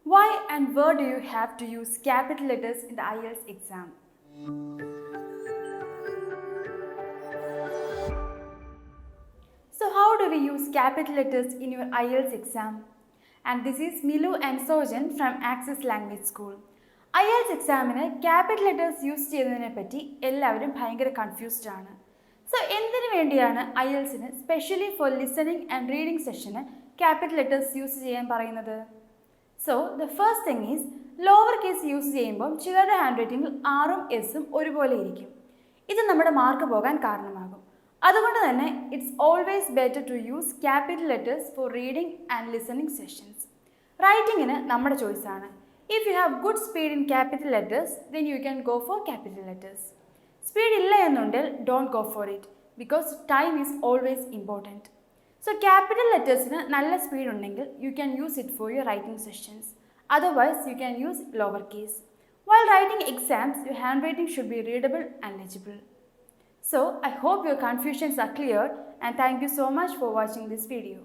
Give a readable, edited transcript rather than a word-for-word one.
Why and where do you have to use capital letters in the IELTS exam? So how do we use capital letters in your IELTS exam? And this is Milu and Sojan from Access Language School. IELTS എക്സാമിന് capital letters use ചെയ്യുന്നതിനെ പറ്റി എല്ലാവരും ഭയങ്കര confused ആണ്. So എന്തിനു വേണ്ടിയാണ് IELTSന് specially for listening and reading സെഷന് ക്യാപിറ്റൽ ലെറ്റേഴ്സ് യൂസ് ചെയ്യാൻ പറയുന്നത്? So the first thing is lower case use ചെയ്യുമ്പോൾ ചിലരുടെ ഹാൻഡ് റൈറ്റിംഗിൽ ആറും എസും ഒരുപോലെ ഇരിക്കും. ഇത് നമ്മുടെ മാർക്ക് പോകാൻ കാരണമാകും. അതുകൊണ്ട് തന്നെ it's always better to use capital letters for reading and listening sessions. റൈറ്റിങ്ങിന് നമ്മുടെ ചോയ്സാണ്. If you have good speed in capital letters, then you can go for capital letters. Speed illa ennundel, don't go for it because time is always important. So capital letters inu nalla speed undengil you can use it for your writing sessions. Otherwise you can use lowercase. While writing exams, your handwriting should be readable and legible. So I hope your confusions are cleared and thank you so much for watching this video.